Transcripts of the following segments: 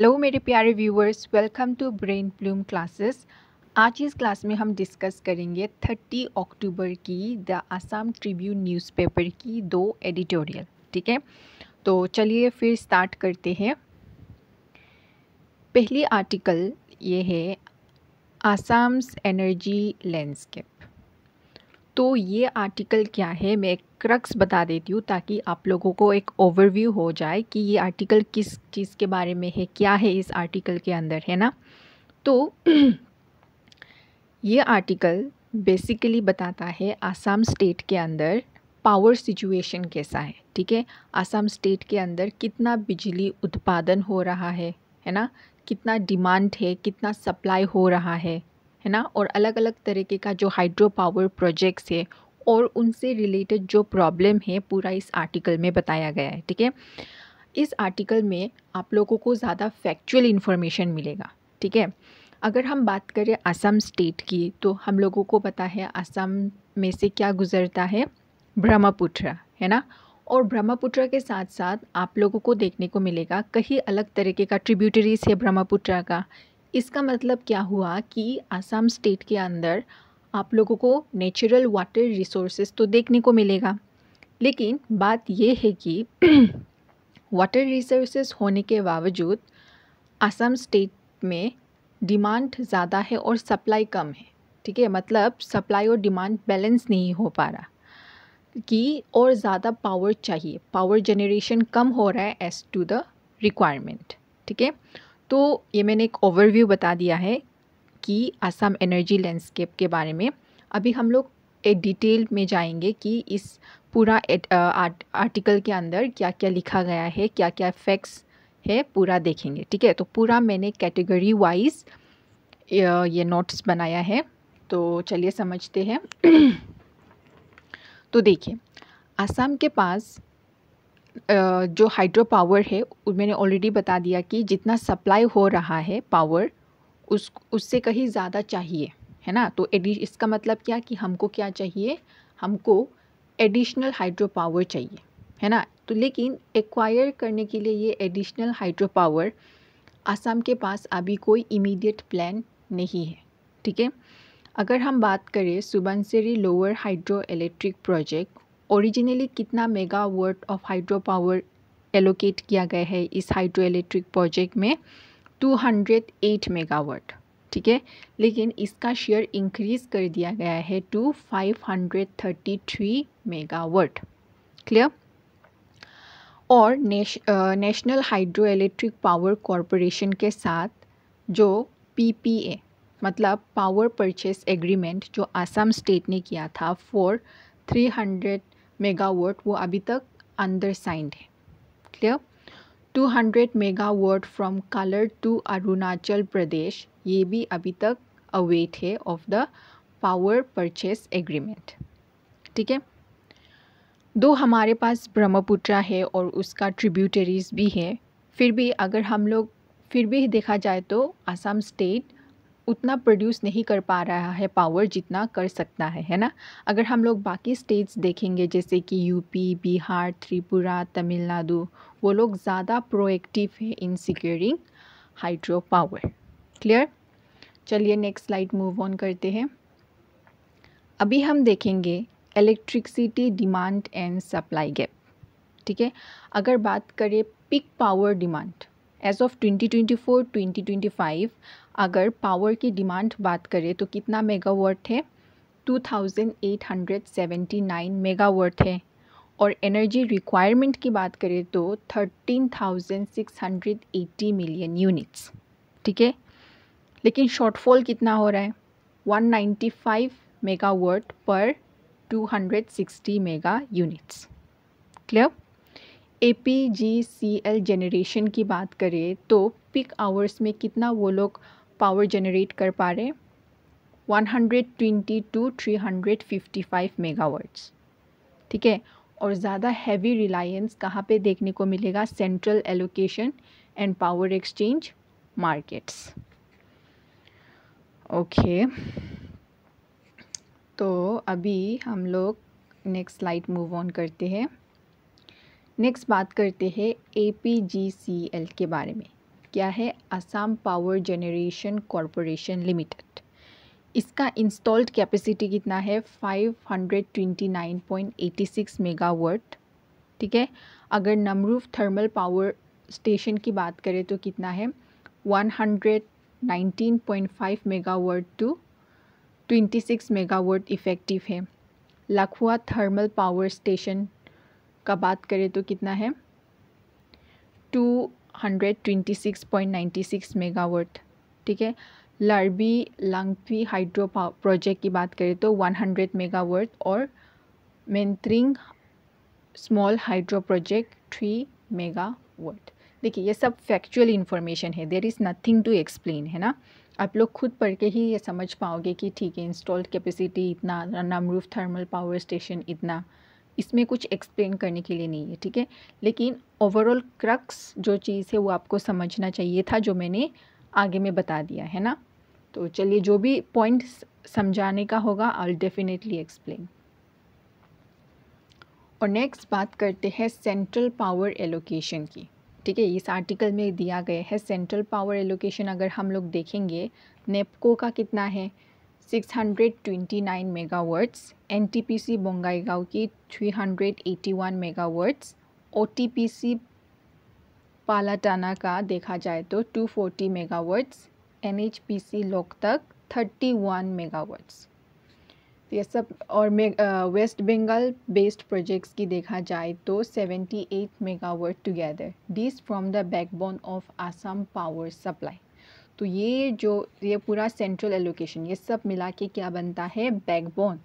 Hello मेरे प्यारे viewers, welcome to Brain Bloom Classes. आज इस क्लास में हम डिस्कस करेंगे 30 अक्टूबर की द आसाम ट्रिब्यून न्यूज़पेपर की 2 एडिटोरियल। ठीक है, तो चलिए फिर स्टार्ट करते हैं। पहली आर्टिकल ये है आसाम्स एनर्जी लैंडस्केप। तो ये आर्टिकल क्या है, मैं एक क्रक्स बता देती हूँ ताकि आप लोगों को एक ओवरव्यू हो जाए कि ये आर्टिकल किस चीज़ के बारे में है, क्या है इस आर्टिकल के अंदर, है ना। तो ये आर्टिकल बेसिकली बताता है आसाम स्टेट के अंदर पावर सिचुएशन कैसा है। ठीक है, आसाम स्टेट के अंदर कितना बिजली उत्पादन हो रहा है ना, कितना डिमांड है, कितना सप्लाई हो रहा है ना, और अलग अलग तरीके का जो हाइड्रो पावर प्रोजेक्ट्स है और उनसे रिलेटेड जो प्रॉब्लम है पूरा इस आर्टिकल में बताया गया है। ठीक है, इस आर्टिकल में आप लोगों को ज़्यादा फैक्चुअल इन्फॉर्मेशन मिलेगा। ठीक है, अगर हम बात करें असम स्टेट की तो हम लोगों को पता है असम में से क्या गुज़रता है, ब्रह्मपुत्र, है ना। और ब्रह्मपुत्र के साथ साथ आप लोगों को देखने को मिलेगा कई अलग तरीके का ट्रिब्यूटरीज है ब्रह्मपुत्र का। इसका मतलब क्या हुआ कि असम स्टेट के अंदर आप लोगों को नेचुरल वाटर रिसोर्सेज तो देखने को मिलेगा, लेकिन बात यह है कि वाटर रिसोर्सेज होने के बावजूद असम स्टेट में डिमांड ज़्यादा है और सप्लाई कम है। ठीक है, मतलब सप्लाई और डिमांड बैलेंस नहीं हो पा रहा कि और ज़्यादा पावर चाहिए, पावर जनरेशन कम हो रहा है एज टू द रिक्वायरमेंट। ठीक है, तो ये मैंने एक ओवरव्यू बता दिया है कि असम एनर्जी लैंडस्केप के बारे में। अभी हम लोग एक डिटेल में जाएंगे कि इस पूरा आर्टिकल के अंदर क्या क्या लिखा गया है, क्या क्या फैक्ट्स है, पूरा देखेंगे। ठीक है, तो पूरा मैंने कैटेगरी वाइज ये नोट्स बनाया है, तो चलिए समझते हैं। तो देखिए, असम के पास जो हाइड्रो पावर है मैंने ऑलरेडी बता दिया कि जितना सप्लाई हो रहा है पावर उससे कहीं ज़्यादा चाहिए, है ना। तो इसका मतलब क्या कि हमको क्या चाहिए, हमको एडिशनल हाइड्रो पावर चाहिए, है ना। तो लेकिन एक्वायर करने के लिए ये एडिशनल हाइड्रो पावर असम के पास अभी कोई इमीडिएट प्लान नहीं है। ठीक है, अगर हम बात करें Subansiri lower hydro electric project, originally कितना megawatt of hydro power allocate किया गया है इस हाइड्रो इलेक्ट्रिक प्रोजेक्ट में, 208 मेगावाट। ठीक है, लेकिन इसका शेयर इंक्रीज़ कर दिया गया है टू 533 मेगावाट। क्लियर। और national hydro electric power corporation के साथ जो पीपीए मतलब पावर परचेस एग्रीमेंट जो असम स्टेट ने किया था फॉर 300 मेगावाट, वो अभी तक अंडर साइंड है। Clear. 200 megawatt from colour to Arunachal Pradesh, ये भी अभी तक अवेट है of the power purchase agreement. ठीक है, दो हमारे पास ब्रह्मपुत्र है और उसका ट्रिब्यूटरीज भी है, फिर भी अगर हम लोग फिर भी देखा जाए तो असम स्टेट उतना प्रोड्यूस नहीं कर पा रहा है पावर जितना कर सकता है ना। अगर हम लोग बाकी स्टेट्स देखेंगे जैसे कि यूपी, बिहार, त्रिपुरा, तमिलनाडु, वो लोग ज़्यादा प्रोएक्टिव है in securing hydro power. Clear. चलिए नेक्स्ट स्लाइड मूव ऑन करते हैं। अभी हम देखेंगे electricity demand and supply gap. ठीक है, अगर बात करें peak power demand as of 2024-2025, अगर पावर की डिमांड बात करें तो कितना मेगावाट है, 2879 मेगावाट है। और एनर्जी रिक्वायरमेंट की बात करें तो 13,680 मिलियन यूनिट्स। ठीक है, लेकिन शॉर्टफॉल कितना हो रहा है, 195 मेगावाट पर 260 mega units. Clear. APGCL generation की बात करें तो पीक आवर्स में कितना वो लोग पावर जनरेट कर पा रहे, 120 to 355 मेगावाट्स। ठीक है, और ज़्यादा हैवी रिलायंस कहाँ पे देखने को मिलेगा, central allocation and power exchange markets. Okay, तो अभी हम लोग नेक्स्ट स्लाइड मूव ऑन करते हैं। नेक्स्ट बात करते हैं APGCL के बारे में। क्या है? Assam power generation corporation limited. इसका इंस्टॉल्ड कैपेसिटी कितना है? 529.86 मेगावाट। ठीक है। अगर नमरूफ थर्मल पावर स्टेशन की बात करें तो कितना है? 119.5 मेगावाट टू 26 मेगावाट इफ़ेक्टिव है। लखवा थर्मल पावर स्टेशन का बात करें तो कितना है? 226.96 मेगावाट। ठीक है। लारबी लांगथी हाइड्रो प्रोजेक्ट की बात करें तो 100 मेगावाट और मेंत्रिंग स्मॉल हाइड्रो प्रोजेक्ट 3 मेगावाट। देखिए ये सब फैक्चुअल इन्फॉर्मेशन है, there is nothing to explain, है ना। आप लोग खुद पढ़ के ही ये समझ पाओगे कि ठीक है इंस्टॉल्ड कैपेसिटी इतना, नमरूफ थर्मल पावर स्टेशन इतना, इसमें कुछ एक्सप्लेन करने के लिए नहीं है। ठीक है। लेकिन ओवरऑल क्रक्स जो चीज़ है वो आपको समझना चाहिए था, जो मैंने आगे में बता दिया है ना। तो चलिए जो भी पॉइंट समझाने का होगा आई विल डेफिनेटली एक्सप्लेन। और नेक्स्ट बात करते हैं सेंट्रल पावर एलोकेशन की। ठीक है। इस आर्टिकल में दिया गया है सेंट्रल पावर एलोकेशन। अगर हम लोग देखेंगे नेपको का कितना है? 629 मेगावाट्स। एनटीपीसी बोंगाईगांव की 381 मेगावाट्स। ओटीपीसी पालाटाना का देखा जाए तो 240 मेगावाट्स। NHPC Loktak 31 megawatts. ये सब। और वेस्ट बंगाल बेस्ड प्रोजेक्ट्स की देखा जाए तो 78 megawatt together, this from the backbone of Assam power supply. तो ये पूरा सेंट्रल एलोकेशन ये सब मिला के क्या बनता है? बैकबोन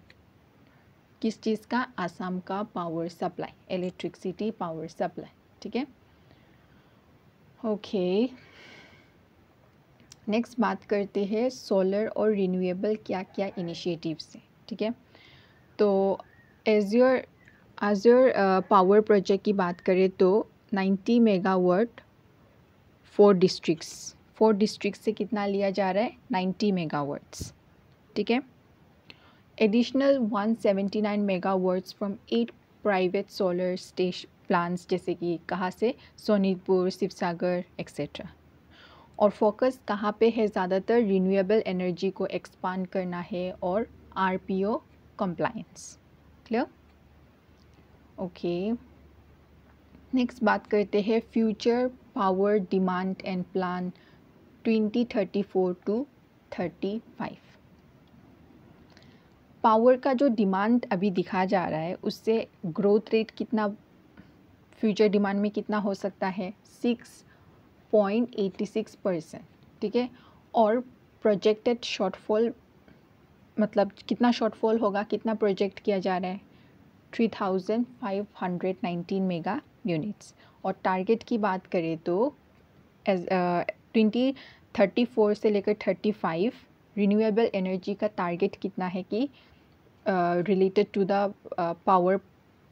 किस चीज़ का? आसाम का power supply, electricity power supply. ठीक है। ओके, नेक्स्ट बात करते हैं सोलर और रिन्यूएबल क्या क्या इनिशिएटिव्स हैं। ठीक है। तो एज्योर पावर प्रोजेक्ट की बात करें तो 90 मेगावाट 4 डिस्ट्रिक्ट्स से कितना लिया जा रहा है? 90 मेगावाट्स। ठीक है। Additional 179 megawatts from 8 private solar station plants, जैसे कि कहाँ से? सोनीतपुर, शिवसागर एक्सेट्रा। और फोकस कहाँ पे है? ज़्यादातर रिन्यूएबल एनर्जी को एक्सपांड करना है और RPO compliance. Clear? Okay, next बात करते हैं future power demand and plan 2034 to 35। Power का जो डिमांड अभी दिखा जा रहा है उससे ग्रोथ रेट कितना फ्यूचर डिमांड में कितना हो सकता है? 6.86%। ठीक है। और प्रोजेक्टेड शॉर्टफॉल मतलब कितना शॉर्टफॉल होगा? कितना प्रोजेक्ट किया जा रहा है? 3519 मेगा यूनिट्स। और टारगेट की बात करें तो 2034 से लेकर 35 रिन्यूएबल एनर्जी का टारगेट कितना है कि related to the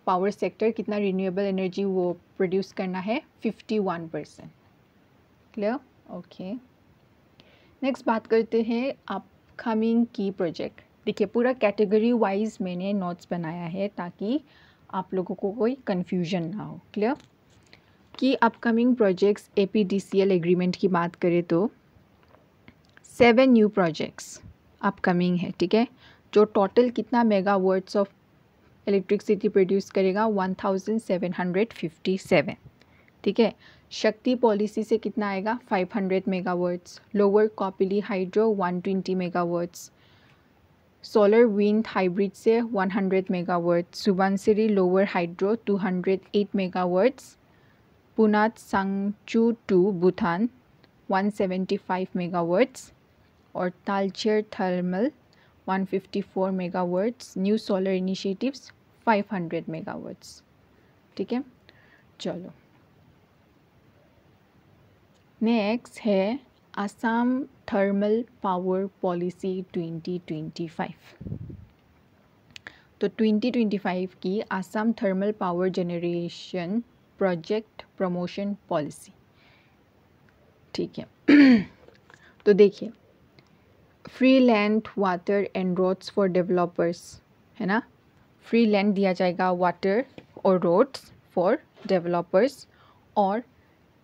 power sector कितना रिन्यूएबल एनर्जी वो प्रोड्यूस करना है? 51%। क्लियर? ओके, नेक्स्ट बात करते हैं अपकमिंग की प्रोजेक्ट। देखिए पूरा कैटेगरी वाइज मैंने नोट्स बनाया है ताकि आप लोगों को कोई कन्फ्यूजन ना हो। क्लियर? कि अपकमिंग प्रोजेक्ट्स एपीडीसीएल एग्रीमेंट की बात करें तो 7 न्यू प्रोजेक्ट्स अपकमिंग है। ठीक है। जो टोटल कितना मेगावाट्स ऑफ इलेक्ट्रिसिटी प्रोड्यूस करेगा? 1757। ठीक है। शक्ति पॉलिसी से कितना आएगा? 500 megawatts. Lower Kopili hydro 120 megawatts. Solar wind hybrid से 100 megawatt. Subansiri lower hydro 208 megawatts. Punatsangchhu to Bhutan 175 megawatts. और Talcher thermal 154 megawatts. New solar initiatives 500 megawatts. ठीक है। चलो नेक्स्ट है असम थर्मल पावर पॉलिसी 2025। तो 2025 की Assam thermal power generation project promotion policy. ठीक है। तो देखिए free land water and roads for developers, है ना। फ्री लैंड दिया जाएगा, वाटर और रोड्स फॉर डेवलपर्स। और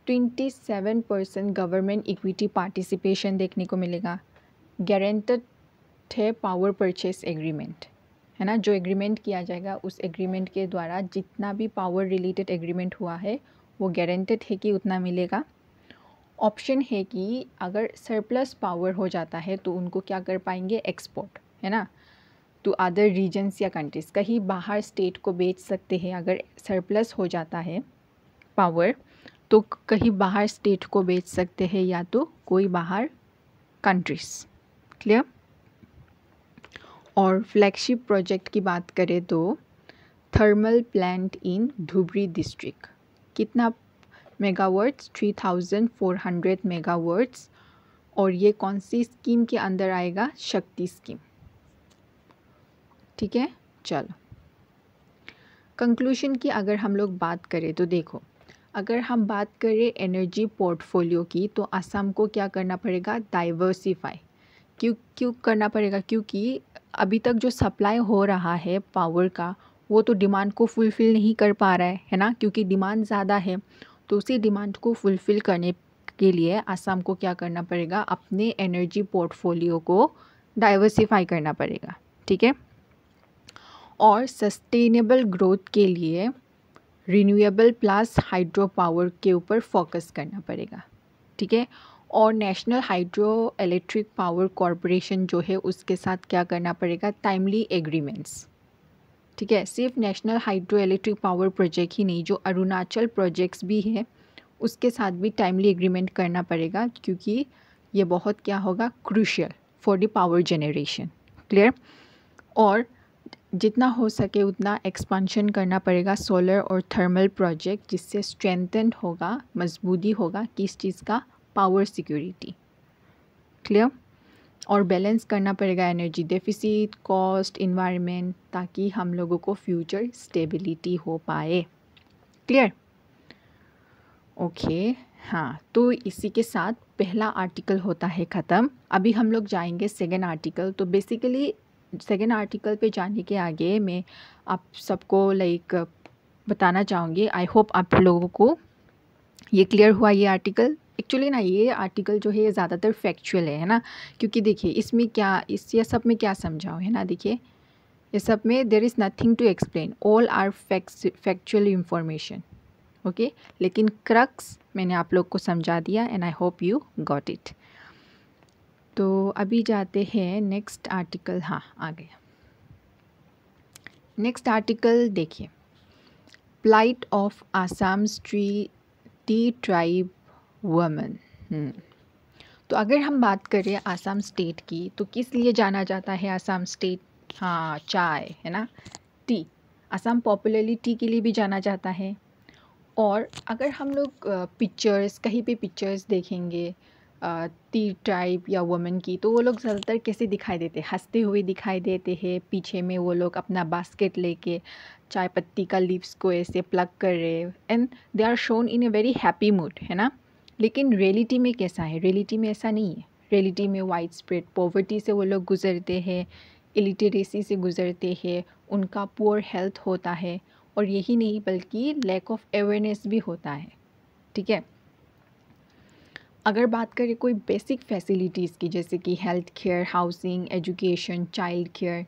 27% गवर्नमेंट इक्विटी पार्टिसिपेशन देखने को मिलेगा। गारंटेड है पावर परचेस एग्रीमेंट, है ना, जो एग्रीमेंट किया जाएगा उस एग्रीमेंट के द्वारा जितना भी पावर रिलेटेड एग्रीमेंट हुआ है वो गारंटेड है कि उतना मिलेगा। ऑप्शन है कि अगर सरप्लस पावर हो जाता है तो उनको क्या कर पाएंगे, एक्सपोर्ट, है ना, टू अदर रीजन्स या कंट्रीज़, कहीं बाहर स्टेट को बेच सकते हैं। अगर सरप्लस हो जाता है पावर तो कहीं बाहर स्टेट को बेच सकते हैं या तो कोई बाहर कंट्रीज़। क्लियर। और फ्लैगशिप प्रोजेक्ट की बात करें तो thermal plant in Dhubri district, कितना मेगावाट्स, 3400 मेगावाट्स, और ये कौन सी स्कीम के अंदर आएगा, शक्ति स्कीम। ठीक है, चलो कंक्लूशन की अगर हम लोग बात करें तो देखो, अगर हम बात करें एनर्जी पोर्टफोलियो की तो असम को क्या करना पड़ेगा, डाइवर्सिफाई। क्यों करना पड़ेगा, क्योंकि अभी तक जो सप्लाई हो रहा है पावर का वो तो डिमांड को फुलफ़िल नहीं कर पा रहा है ना, क्योंकि डिमांड ज़्यादा है। तो उसी डिमांड को फुलफ़िल करने के लिए असम को क्या करना पड़ेगा, अपने एनर्जी पोर्टफोलियो को डाइवर्सिफाई करना पड़ेगा। ठीक है। और सस्टेनेबल ग्रोथ के लिए रिन्यूएबल प्लस हाइड्रो पावर के ऊपर फोकस करना पड़ेगा। ठीक है। और national hydro electric power corporation जो है उसके साथ क्या करना पड़ेगा, टाइमली एग्रीमेंट्स। ठीक है, सिर्फ national hydro electric power project ही नहीं, जो अरुणाचल प्रोजेक्ट्स भी है उसके साथ भी टाइमली एग्रीमेंट करना पड़ेगा, क्योंकि ये बहुत क्या होगा, crucial for the power generation. Clear. और जितना हो सके उतना एक्सपांशन करना पड़ेगा सोलर और थर्मल प्रोजेक्ट, जिससे स्ट्रेंथन होगा, मजबूती होगा किस चीज़ का, पावर सिक्योरिटी। क्लियर। और बैलेंस करना पड़ेगा एनर्जी डेफिसिट, कॉस्ट, इन्वायरमेंट, ताकि हम लोगों को फ्यूचर स्टेबिलिटी हो पाए। क्लियर। ओके। हाँ, तो इसी के साथ पहला आर्टिकल होता है ख़त्म। अभी हम लोग जाएंगे सेकेंड आर्टिकल। तो बेसिकली सेकेंड आर्टिकल पे जाने के आगे मैं आप सबको बताना चाहूँगी, आई होप आप लोगों को ये क्लियर हुआ ये आर्टिकल। एक्चुअली ना ये आर्टिकल जो है ये ज़्यादातर फैक्चुअल है ना, क्योंकि देखिए इसमें क्या, ये सब में क्या समझाओ है ना, देखिए ये सब में there is nothing to explain, all are factual information. Okay, लेकिन क्रक्स मैंने आप लोग को समझा दिया and I hope you got it. तो अभी जाते हैं नेक्स्ट आर्टिकल। हाँ, आ गया नेक्स्ट आर्टिकल। देखिए, plight of Assam's tea tribe women. तो अगर हम बात करें आसाम स्टेट की तो किस लिए जाना जाता है आसाम स्टेट, हाँ, चाय, है ना, टी। आसाम पॉपुलरली टी के लिए भी जाना जाता है। और अगर हम लोग पिक्चर्स, कहीं पे पिक्चर्स देखेंगे टी ट्राइब या वुमेन की, तो वो लोग ज़्यादातर कैसे दिखाई देते हैं, हंसते हुए दिखाई देते हैं। पीछे में वो लोग अपना बास्केट लेके चाय पत्ती का लीव्स को ऐसे प्लग कर रहे, and they are shown in a very happy mood, है ना। लेकिन रियलिटी में कैसा है, रियलिटी में ऐसा नहीं है। रियलिटी में वाइड स्प्रेड पॉवर्टी से वो लोग गुजरते हैं, इलिटरेसी से गुजरते हैं, उनका पुअर हेल्थ होता है, और यही नहीं बल्कि लैक ऑफ अवेयरनेस भी होता है। ठीक है। अगर बात करें कोई बेसिक फैसिलिटीज़ की, जैसे कि health care, housing, education, child care,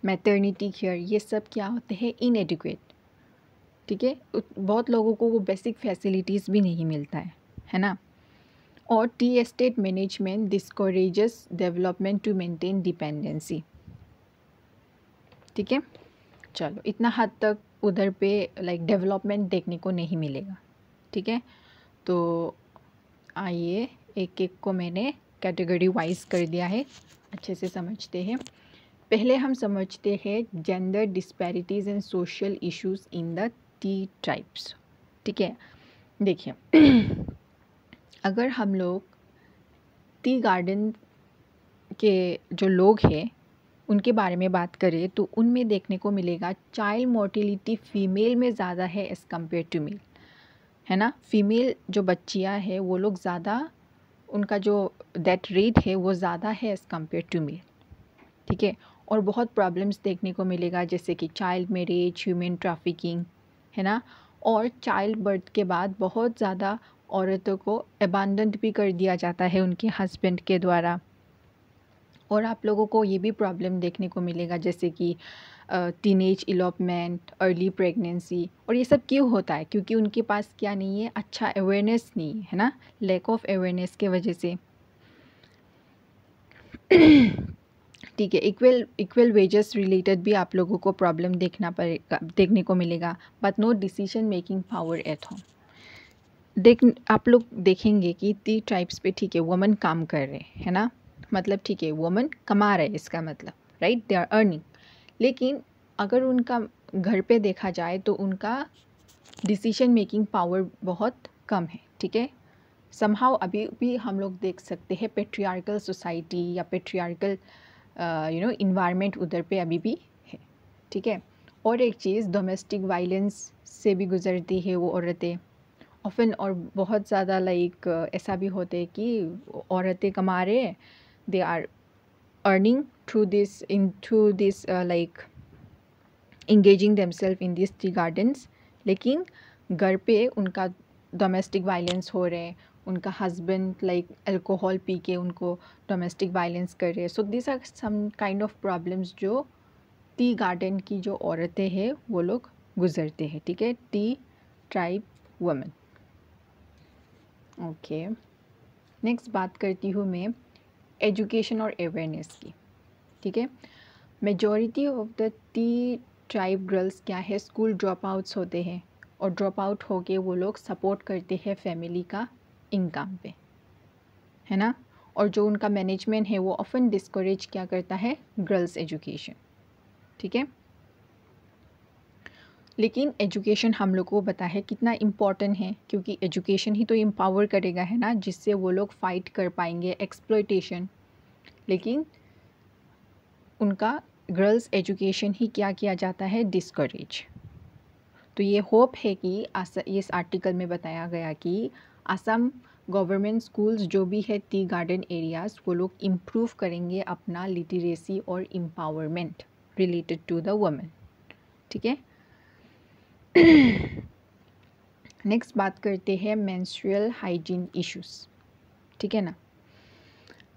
maternity care, ये सब क्या होते हैं, इनएडिक्वेट। ठीक है, बहुत लोगों को वो बेसिक फैसिलिटीज़ भी नहीं मिलता है ना। और tea estate management discourages development to maintain dependency. ठीक है, चलो इतना हद तक उधर पे डेवलपमेंट देखने को नहीं मिलेगा। ठीक है, तो आइए एक एक को मैंने कैटेगरी वाइज कर दिया है, अच्छे से समझते हैं। पहले हम समझते हैं gender disparities and social issues in the tea tribes. ठीक है, देखिए अगर हम लोग टी गार्डन के जो लोग हैं उनके बारे में बात करें तो उनमें देखने को मिलेगा चाइल्ड मोर्टिलिटी फीमेल में ज़्यादा है एज़ कम्पेयर टू मेल, है ना। फीमेल जो बच्चियां हैं वो लोग ज़्यादा, उनका जो डेथ रेट है वो ज़्यादा है एज़ कम्पेयर टू मेल। ठीक है, और बहुत प्रॉब्लम्स देखने को मिलेगा, जैसे कि चाइल्ड मैरिज, ह्यूमन ट्रैफिकिंग, है ना। और चाइल्ड बर्थ के बाद बहुत ज़्यादा औरतों को अबांडन्ड भी कर दिया जाता है उनके हस्बैंड के द्वारा। और आप लोगों को ये भी प्रॉब्लम देखने को मिलेगा जैसे कि टीनेज इलॉपमेंट, अर्ली प्रेगनेंसी। और ये सब क्यों होता है? क्योंकि उनके पास क्या नहीं है, अच्छा अवेयरनेस नहीं है ना, लैक ऑफ अवेयरनेस के वजह से। ठीक है, इक्वल इक्वल वेजेस रिलेटेड भी आप लोगों को प्रॉब्लम देखने को मिलेगा, but no decision making power at home. आप लोग देखेंगे कि 3 ट्राइब्स पे ठीक है वुमन काम कर रहे हैं, है ना, मतलब ठीक है वुमन कमा रहे, इसका मतलब राइट, दे आर अर्निंग। लेकिन अगर उनका घर पे देखा जाए तो उनका डिसीजन मेकिंग पावर बहुत कम है। ठीक है, समहाउ अभी भी हम लोग देख सकते हैं पेट्रियार्कल सोसाइटी या पेट्रियार्कल इन्वायरमेंट उधर पे अभी भी है। ठीक है, और एक चीज़, डोमेस्टिक वायलेंस से भी गुजरती है वो औरतें ऑफन। और बहुत ज़्यादा लाइक ऐसा भी होते हैं कि औरतें कमा रहे हैं, they are earning through this like engaging themselves in these tea gardens, लेकिन घर पे उनका डोमेस्टिक वायलेंस हो रहे हैं, उनका हस्बैंड लाइक अल्कोहल पी के उनको डोमेस्टिक वायलेंस कर रहे हैं। So this are some kind of problems जो टी गार्डन की जो औरतें हैं वो लोग गुजरते हैं। ठीक है, T tribe women. Okay, next बात करती हूँ मैं एजुकेशन और अवेयरनेस की। ठीक है, majority of the T tribe girls क्या है, स्कूल ड्रॉप आउट्स होते हैं, और ड्रॉप आउट होके वो लोग सपोर्ट करते हैं फैमिली का इनकम पे, है ना। और जो उनका मैनेजमेंट है वो ऑफन डिस्करेज क्या करता है, गर्ल्स एजुकेशन। ठीक है, लेकिन एजुकेशन हम लोग को पता है कितना इम्पॉर्टेंट है, क्योंकि एजुकेशन ही तो एम्पावर करेगा, है ना, जिससे वो लोग फाइट कर पाएंगे एक्सप्लॉयटेशन। लेकिन उनका गर्ल्स एजुकेशन ही क्या किया जाता है, डिस्करेज। तो ये होप है कि इस आर्टिकल में बताया गया कि असम गवर्नमेंट स्कूल्स जो भी है टी गार्डन एरियाज़, वो लोग इम्प्रूव करेंगे अपना लिटरेसी और empowerment related to the women. ठीक है, नेक्स्ट बात करते हैं मेंस्ट्रुअल हाइजीन इश्यूज़। ठीक है ना,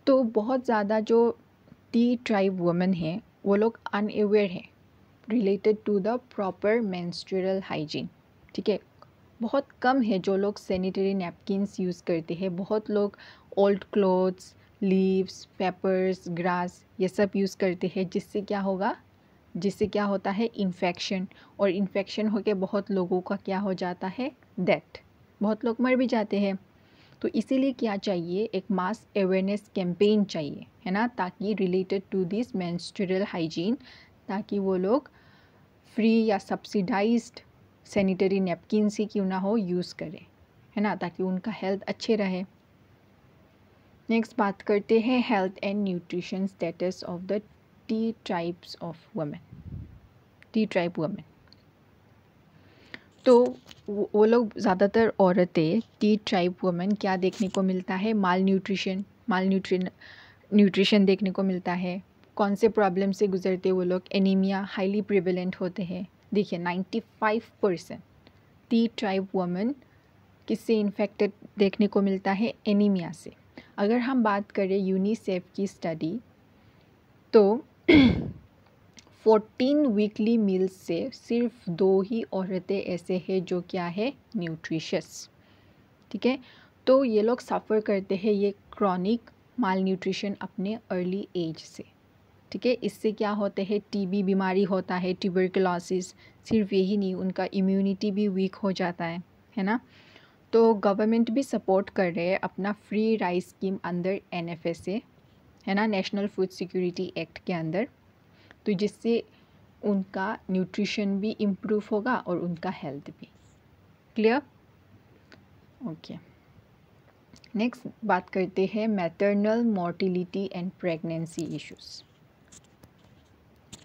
तो बहुत ज़्यादा जो टी ट्राइब वुमेन है वो लोग अनअवेयर है related to the proper menstrual hygiene. ठीक है, बहुत कम है जो लोग सैनिटरी नैपकिन्स यूज़ करते हैं। बहुत लोग old clothes, leaves, papers, grass ये सब यूज़ करते हैं, जिससे क्या होगा, जिससे क्या होता है, इन्फेक्शन। और इन्फेक्शन होकर बहुत लोगों का क्या हो जाता है, डेथ, बहुत लोग मर भी जाते हैं। तो इसीलिए क्या चाहिए, एक मास अवेयरनेस कैंपेन चाहिए, है ना, ताकि related to this menstrual hygiene, ताकि वो लोग फ्री या सब्सिडाइज्ड सैनिटरी नैपकिन ही क्यों ना हो यूज़ करें, है ना, ताकि उनका हेल्थ अच्छे रहे। नेक्स्ट बात करते हैं health and nutrition status of the tea tribes of women, T tribe women. तो वो लोग ज़्यादातर औरतें टी ट्राइब वुमेन क्या देखने को मिलता है, न्यूट्रिशन देखने को मिलता है। कौन से प्रॉब्लम से गुजरते वो लोग, एनीमिया हाईली प्रिवेलेंट होते हैं। देखिए 95% टी ट्राइब वुमेन किससे इन्फेक्टेड देखने को मिलता है, एनीमिया से। अगर हम बात करें यूनिसेफ की स्टडी, तो 14 वीकली मील्स से सिर्फ 2 ही औरतें ऐसे हैं जो क्या है, न्यूट्रिशस। ठीक है, तो ये लोग सफ़र करते हैं ये क्रॉनिक माल न्यूट्रिशन अपने अर्ली एज से। ठीक है, इससे क्या होते हैं, टीबी बीमारी होता है, ट्यूबरकुलोसिस। सिर्फ यही नहीं, उनका इम्यूनिटी भी वीक हो जाता है ना। तो गवर्नमेंट भी सपोर्ट कर रहे हैं अपना free rice scheme under NFSA, है ना, नेशनल फूड सिक्योरिटी एक्ट के अंदर। तो जिससे उनका न्यूट्रिशन भी इम्प्रूव होगा और उनका हेल्थ भी। क्लियर? ओके, नेक्स्ट बात करते हैं maternal mortality and pregnancy issues.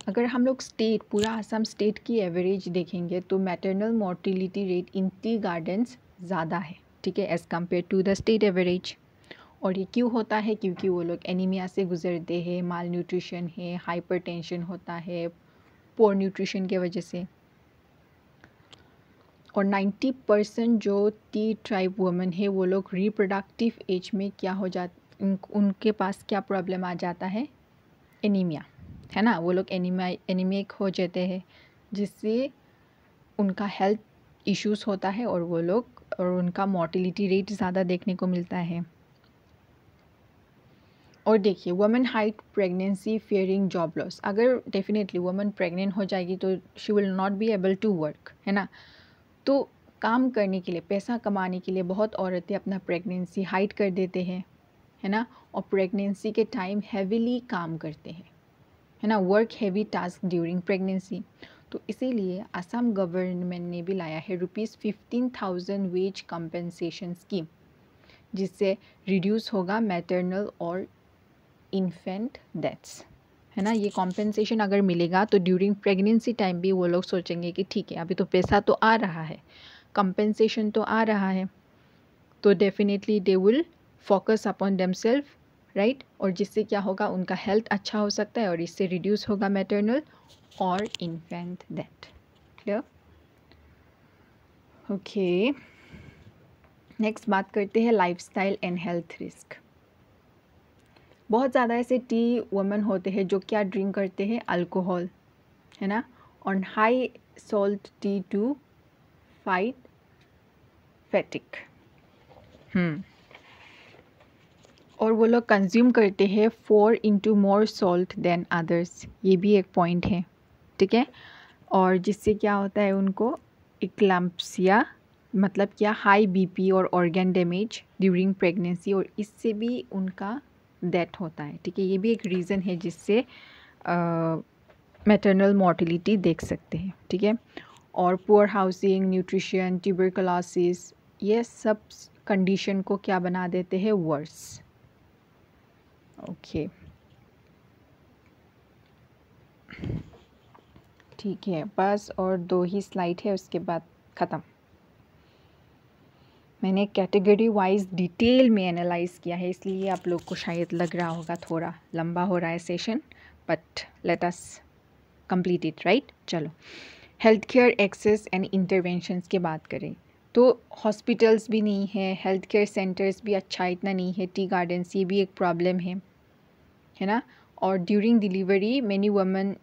अगर हम लोग स्टेट, पूरा असम स्टेट की एवरेज देखेंगे तो maternal mortality rate in tea gardens ज़्यादा है। ठीक है, as compare to the state average. और ये क्यों होता है, क्योंकि वो लोग एनीमिया से गुजरते हैं, माल न्यूट्रिशन है, हाइपरटेंशन होता है, पोर न्यूट्रिशन के वजह से। और 90% जो टी ट्राइब वुमेन है वो लोग रिप्रोडक्टिव एज में क्या हो उनके पास क्या प्रॉब्लम आ जाता है, एनीमिया, है ना। वो लोग एनीमिक हो जाते हैं, जिससे उनका हेल्थ इश्यूज होता है और उनका मोर्टिलिटी रेट ज़्यादा देखने को मिलता है। और देखिए, women hide pregnancy fearing job loss, अगर डेफिनेटली वुमेन प्रेग्नेंट हो जाएगी तो she will not be able to work, है ना। तो काम करने के लिए, पैसा कमाने के लिए बहुत औरतें अपना प्रेगनेंसी हाइड कर देते हैं, है ना। और प्रेगनेंसी के टाइम हैवीली काम करते हैं, है ना, work heavy task during pregnancy. तो इसीलिए असम गवर्नमेंट ने भी लाया है ₹15,000 वेज कंपनसेशन स्कीम, जिससे रिड्यूस होगा मैटरनल और इन्फेंट डेथ्स, है ना। ये कॉम्पेंसेशन अगर मिलेगा तो ड्यूरिंग प्रेगनेंसी टाइम भी वो लोग सोचेंगे कि ठीक है, अभी तो पैसा तो आ रहा है, कंपेंसेशन तो आ रहा है, तो definitely they will focus upon themselves, right. और जिससे क्या होगा, उनका हेल्थ अच्छा हो सकता है और इससे रिड्यूस होगा मैटरनल और infant death. Clear? Okay, next बात करते हैं लाइफस्टाइल एंड हेल्थ रिस्क। बहुत ज़्यादा ऐसे टी वुमेन होते हैं जो क्या ड्रिंक करते हैं, अल्कोहल, है ना, और high salt tea to fight fatigue. और वो लोग कंज्यूम करते हैं 4 into more salt than others, ये भी एक पॉइंट है, ठीक है। और जिससे क्या होता है, उनको इक्लैम्प्सिया, मतलब क्या, हाई बीपी और ऑर्गन डैमेज ड्यूरिंग प्रेगनेंसी, और इससे भी उनका डेथ होता है, ठीक है। ये भी एक रीज़न है जिससे मैटरनल मोर्टिलिटी देख सकते हैं, ठीक है। और पुअर हाउसिंग, न्यूट्रिशन, ट्यूबरकुलोसिस, ये सब कंडीशन को क्या बना देते हैं, वर्स। ओके, ठीक है, बस और 2 ही स्लाइड है, उसके बाद ख़त्म। मैंने कैटेगरी वाइज डिटेल में एनालाइज किया है, इसलिए आप लोग को शायद लग रहा होगा थोड़ा लंबा हो रहा है session, but let us complete it, right. चलो, health care access and interventions की बात करें तो हॉस्पिटल्स भी नहीं है, हेल्थ केयर सेंटर्स भी अच्छा इतना नहीं है, टी गार्डन्स, ये भी एक प्रॉब्लम है ना। और during delivery many women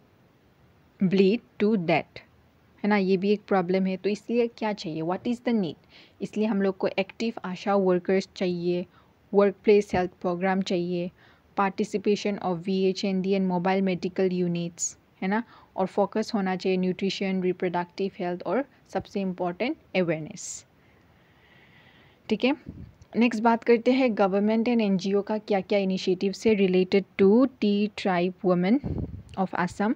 bleed to death, है ना, ये भी एक प्रॉब्लम है। तो इसलिए क्या चाहिए, व्हाट इज़ द नीड, इसलिए हम लोग को एक्टिव आशा वर्कर्स चाहिए, वर्क प्लेस हेल्थ प्रोग्राम चाहिए, participation of VHND and mobile medical units, है ना। और फोकस होना चाहिए न्यूट्रिशन, रिप्रोडक्टिव हेल्थ और सबसे इम्पॉर्टेंट अवेयरनेस, ठीक है। नेक्स्ट बात करते हैं गवर्नमेंट एंड NGO का क्या क्या इनिशिएटिव से related to tea tribe women of Assam,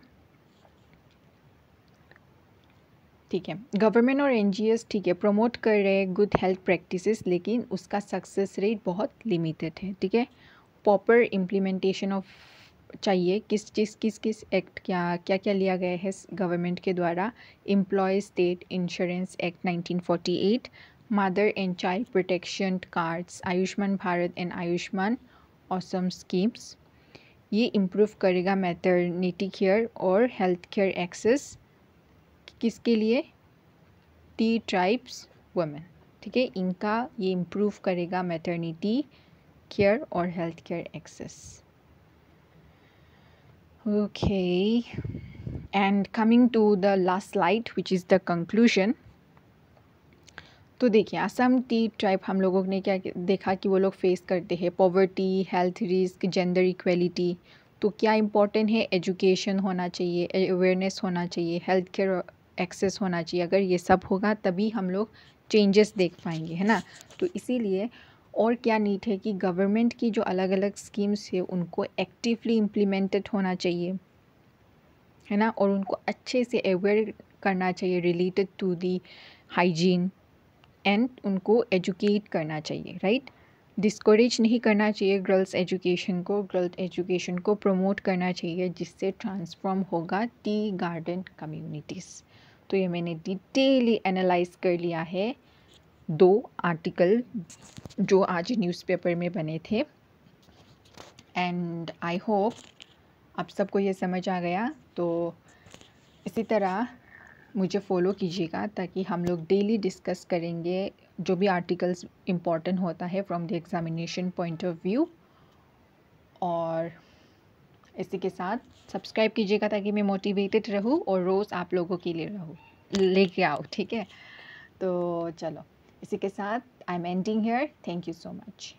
ठीक है। गवर्नमेंट और NGOs, ठीक है, प्रमोट कर रहे हैं गुड हेल्थ प्रैक्टिसेस, लेकिन उसका सक्सेस रेट बहुत लिमिटेड है, ठीक है। प्रॉपर इम्प्लीमेंटेशन ऑफ चाहिए, किस एक्ट क्या क्या लिया गया है गवर्नमेंट के द्वारा, employ state insurance act 1948, mother and child protection cards, Ayushman Bharat and Ayushman Asom schemes, ये इम्प्रूव करेगा मैटरनिटी केयर और हेल्थ केयर एक्सेस, किसके लिए, टी ट्राइब्स वुमेन, ठीक है, इनका ये इम्प्रूव करेगा मैटरनिटी केयर और health care access. Okay, and coming to the last slide which is the conclusion. तो देखिए, असम टी ट्राइब हम लोगों ने क्या देखा कि वो लोग फेस करते हैं poverty, health risk, gender equality. तो क्या इम्पोर्टेंट है, एजुकेशन होना चाहिए, अवेयरनेस होना चाहिए, हेल्थ केयर एक्सेस होना चाहिए। अगर ये सब होगा तभी हम लोग चेंजेस देख पाएंगे, है ना। तो इसीलिए और क्या नीड है कि गवर्नमेंट की जो अलग अलग स्कीम्स है उनको एक्टिवली इम्प्लीमेंटेड होना चाहिए, है ना, और उनको अच्छे से अवेयर करना चाहिए related to the hygiene, and उनको एजुकेट करना चाहिए, राइट। डिस्करेज नहीं करना चाहिए गर्ल्स एजुकेशन को प्रमोट करना चाहिए, जिससे ट्रांसफॉर्म होगा टी गार्डन कम्युनिटीज़। तो ये मैंने डिटेली एनालाइज कर लिया है 2 आर्टिकल जो आज न्यूज़पेपर में बने थे, एंड आई होप आप सबको ये समझ आ गया। तो इसी तरह मुझे फ़ॉलो कीजिएगा ताकि हम लोग डेली डिस्कस करेंगे जो भी आर्टिकल्स इम्पोर्टेंट होता है from the examination point of view. और इसी के साथ सब्सक्राइब कीजिएगा ताकि मैं मोटिवेटेड रहूँ और रोज़ आप लोगों के लिए रहूँ लेके आओ, ठीक है। तो चलो, इसी के साथ I am ending here. Thank you so much.